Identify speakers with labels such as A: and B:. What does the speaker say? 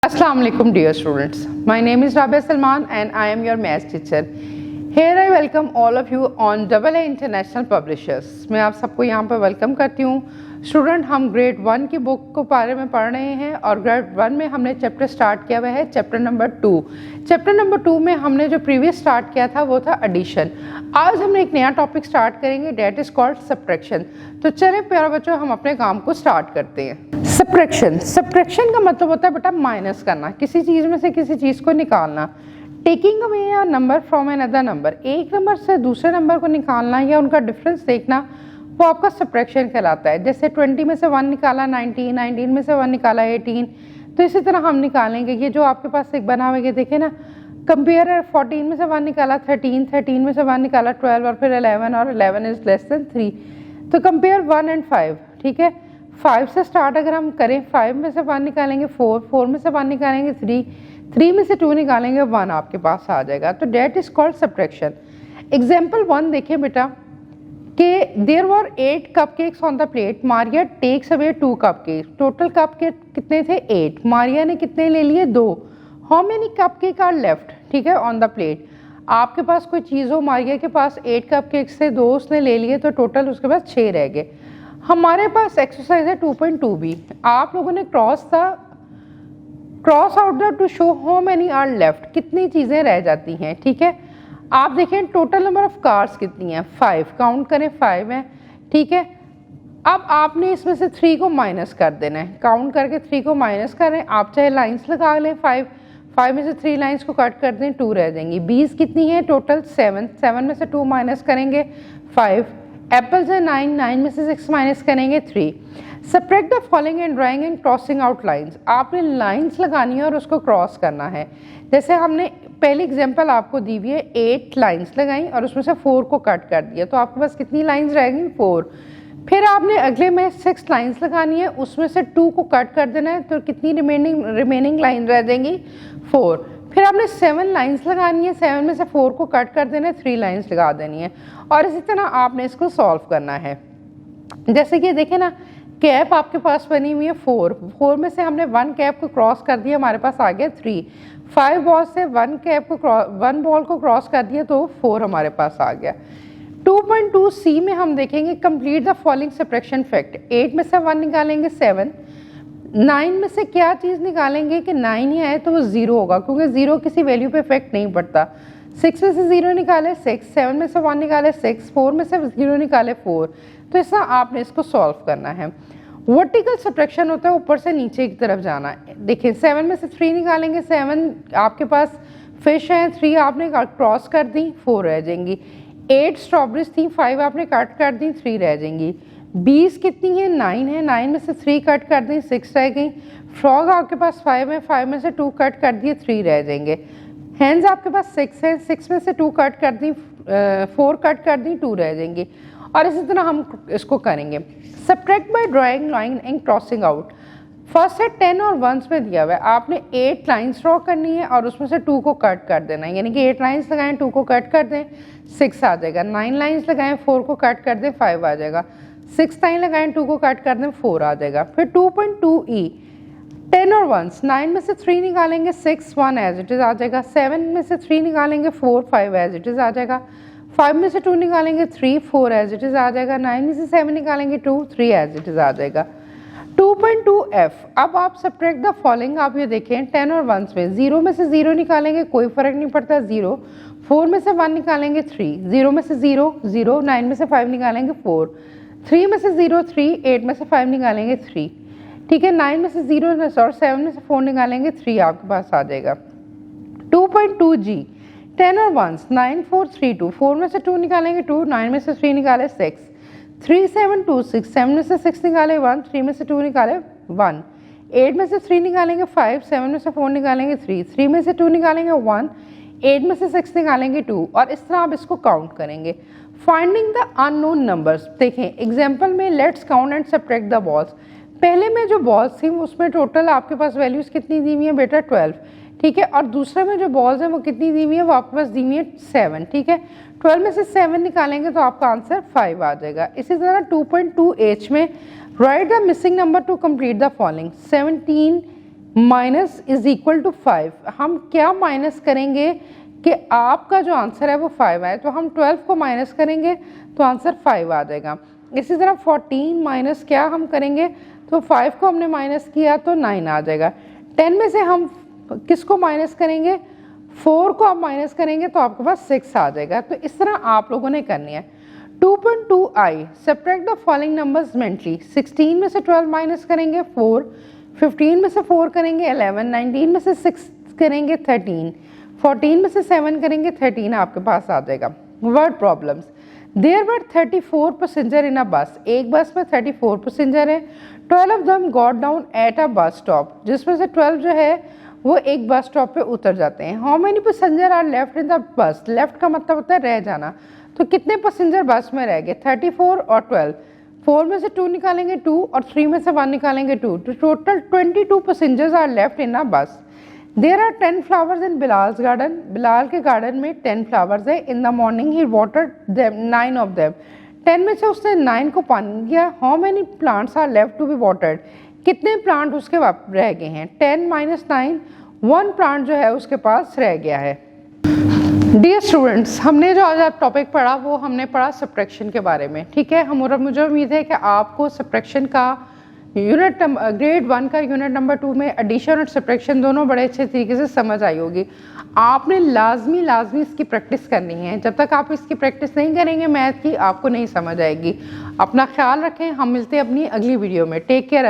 A: Assalamu alaikum dear students. My name is Rabia Salman and I am your maths teacher. Here I welcome all of you on AA International Publishers. मैं आप सबको यहाँ पर welcome करती हूँ. Student हम grade 1 की book को बारे में पढ़ रहे हैं और ग्रेड 1 में हमने चैप्टर स्टार्ट किया हुआ है चैप्टर नंबर 2. चैप्टर नंबर 2 में हमने जो प्रीवियस स्टार्ट किया था वो था एडिशन. आज हम एक नया टॉपिक स्टार्ट करेंगे डेट इज कॉल्ड सब्ट्रैक्शन. तो चले प्यारे बच्चों हम अपने काम को स्टार्ट करते हैं. सब्ट्रैक्शन का मतलब होता है बेटा माइनस करना, किसी चीज़ में से किसी चीज़ को निकालना. Taking away a number from another number, एक नंबर से दूसरे नंबर को निकालना या उनका डिफरेंस देखना, वो आपका सब्ट्रैक्शन कहलाता है. जैसे 20 में से 1 निकाला 19, 19 में से 1 निकाला 18, तो इसी तरह हम निकालेंगे. ये जो आपके पास एक बना हुआ है देखे ना, कंपेयर 14 में से 1 निकाला 13, 13 में से 1 निकाला 12 और फिर 11 और 11 इज लेस देन 3. तो कंपेयर 1 एंड 5. ठीक है, 5 से स्टार्ट अगर हम करें, 5 में से 1 निकालेंगे 4, 4 में से 1 निकालेंगे 3, 3 में से 2 निकालेंगे 1 आपके पास आ जाएगा. तो that is called subtraction. Example 1 देखिए बेटा कि there were 8 cupcakes on the plate, Maria takes away 2 cupcakes. Total cupcake कितने थे 8, मारिया ने कितने ले लिए 2. How many cupcake are left, ठीक है, ऑन द प्लेट. आपके पास कोई चीज़ हो, मारिया के पास 8 कपकेक्स थे, 2 उसने ले लिए, तो टोटल उसके पास 6 रह गए. हमारे पास एक्सरसाइज है 2.2 भी. आप लोगों ने cross out the two show how many are left, कितनी चीज़ें रह जाती हैं. ठीक है, आप देखें टोटल नंबर ऑफ कार्स कितनी है 5, काउंट करें 5 है. ठीक है, अब आपने इसमें से 3 को माइनस कर देना है, काउंट करके 3 को माइनस करें. आप चाहे लाइन्स लगा लें, 5 में से 3 लाइन्स को कट कर दें, 2 रह जाएंगी. 20 कितनी है टोटल 7, 7 में से 2 माइनस करेंगे 5. एप्पल्स है 9, 9 में से 6 माइनस करेंगे 3. Subtract the following and drawing and crossing out lines. आपने लाइंस लगानी है और उसको क्रॉस करना है. जैसे हमने पहली एग्जांपल आपको दी हुई है, 8 लाइंस लगाई और उसमें से 4 को कट कर दिया, तो आपके पास कितनी लाइंस रहेंगी 4. फिर आपने अगले में 6 लाइंस लगानी है, उसमें से 2 को कट कर देना है, तो कितनी रिमेनिंग लाइन रह जाएंगी 4. फिर आपने 7 लाइंस लगानी है, 7 में से 4 को कट कर देना है, 3 लाइंस लगा देनी है. और इसी तरह आपने इसको सॉल्व करना है. जैसे कि देखें ना, कैप आपके पास बनी हुई है 4 में से हमने 1 कैप को क्रॉस कर दिया, हमारे पास आ गया 3. 5 बॉल से 1 बॉल को क्रॉस कर दिया तो 4 हमारे पास आ गया. 2.2 सी में हम देखेंगे complete the following subtraction fact. 8 में से 1 निकालेंगे 7, 9 में से क्या चीज़ निकालेंगे कि 9 ही आए तो वो 0 होगा, क्योंकि 0 किसी वैल्यू पे इफेक्ट नहीं पड़ता. 6 में से 0 निकाले 6, 7 में से 1 निकाले 6, 4 में से 0 निकाले 4. तो ऐसा आपने इसको सॉल्व करना है. वर्टिकल सब्ट्रैक्शन होता है ऊपर से नीचे की तरफ जाना. देखिए 7 में से 3 निकालेंगे, 7 आपके पास फिश है, 3 आपने क्रॉस कर दी, 4 रह जाएंगी. 8 स्ट्रॉबेरीज थी, 5 आपने कट कर दी, 3 रह जाएंगी. 20 कितनी है 9 है, 9 में से 3 कट कर दी, 6 रह गई. फ्रॉग आपके पास 5 है, 5 में से 2 कट कर दिए, 3 रह जाएंगे. हैंड्स आपके पास 6 है, 6 में से 2 कट कर दी, 4 कट कर दी, 2 रह जाएंगी. और इसी तरह हम इसको करेंगे. Subtract by drawing line and crossing out. First है 10 और 1s में दिया हुआ है, आपने 8 लाइन्स ड्रॉ करनी है और उसमें से 2 को कट कर देना है. यानी कि 8 लाइन्स लगाएं, 2 को कट कर दें, 6 आ जाएगा. 9 लाइन्स लगाएं, 4 को कट कर दें, 5 आ जाएगा. 6 लाइन लगाएं, 2 को कट कर दें, 4 आ जाएगा. फिर 2.2e 10 और 1s. 9 में से 3 निकालेंगे 6, 1 एज इट इज़ आ जाएगा. 7 में से 3 निकालेंगे 4, 5 एज इट इज़ आ जाएगा. 5 में से 2 निकालेंगे 3, 4 एज इट इज़ आ जाएगा. 9 में से 7 निकालेंगे 2, 3 एज इट इज़ आ जाएगा. 2.2f. अब आप सब्ट्रैक्ट द फॉलोइंग. आप ये देखें 10 और 1s में 0 में से 0 निकालेंगे, कोई फर्क नहीं पड़ता 0. 4 में से 1 निकालेंगे 3, 0 में से 0, 0. 9 में से 5 निकालेंगे 4, 3 में से 0, 3. 8 में से 5 निकालेंगे 3. ठीक है, 9 में से 0 और 7 में से 4 निकालेंगे 3 आपके पास आ जाएगा. 2.2g 10 और 1s. 9, 4, 3, 2. 4 में से 2 निकालेंगे 2, 9 में से 3 निकाले 6, 3, 7, 2, 6. 7 में से 6 निकाले 1, 3 में से 2 निकाले 1. 8 में से 3 निकालेंगे 5, 7 में से 4 निकालेंगे 3, 3 में से 2 निकालेंगे 1, 8 में से 6 निकालेंगे 2. और इस तरह आप इसको काउंट करेंगे. Finding the unknown numbers. देखें एग्जाम्पल में let's count and subtract the balls. पहले में जो बॉल्स थी उसमें टोटल आपके पास वैल्यूज कितनी दी हुई है बेटा 12. ठीक है, और दूसरे में जो बॉल्स हैं वो कितनी दी हुई है, वो आपके पास दी हुई है 7. ठीक है, 12 में से 7 निकालेंगे तो आपका आंसर 5 आ जाएगा. इसी तरह 2.2h में write the missing number to complete the following. 17 minus is equal to 5। हम क्या माइनस करेंगे कि आपका जो आंसर है वो 5 है, तो हम 12 को माइनस करेंगे तो आंसर 5 आ जाएगा। इसी तरह 14 माइनस क्या हम करेंगे, तो 5 को हमने माइनस किया तो 9 आ जाएगा। 10 में से हम किसको माइनस करेंगे, 4 को आप माइनस करेंगे तो आपके पास 6 आ जाएगा। तो इस तरह आप लोगों ने करनी है। 2.2i subtract the following numbers mentally. 16 में से 12 माइनस करेंगे 4, 15 में से 4 करेंगे 11, 19 में से 6 करेंगे 13, 14 में से 7 करेंगे 13 आपके पास आ जाएगा। Word problems. There were 34 passenger in a bus. एक बस में 34 पैसेंजर है। 12 of them got down at a bus stop, जिसमें से 12 जो है वो एक बस स्टॉप पे उतर जाते हैं। How many passenger are left in the bus. Left का मतलब होता है रह जाना, तो कितने पैसेंजर बस में रह गए, 34 और 12। 4 में से 2 निकालेंगे 2 और 3 में से 1 निकालेंगे 2, तो total 22 passengers are left in a bus. There are 10 flowers in Bilal's garden. Bilal के गार्डन में 10 फ्लावर्स है। In the morning he watered them 9 of them. 10 में से उसने 9 को पानी दिया। How many plants are left to be watered. कितने प्लांट उसके रह गए हैं, 10 माइनस 9, 1 प्लांट जो है उसके पास रह गया है। डियर स्टूडेंट्स, हमने जो आज टॉपिक पढ़ा वो हमने पढ़ा सब्ट्रैक्शन के बारे में, ठीक है। मुझे उम्मीद है कि आपको सब्ट्रैक्शन का यूनिट ग्रेड 1 का यूनिट नंबर 2 में एडिशन और सब्ट्रैक्शन दोनों बड़े अच्छे तरीके से समझ आई होगी। आपने लाजमी इसकी प्रैक्टिस करनी है। जब तक आप इसकी प्रैक्टिस नहीं करेंगे मैथ की, आपको नहीं समझ आएगी। अपना ख्याल रखें, हम मिलते हैं अपनी अगली वीडियो में। Take care.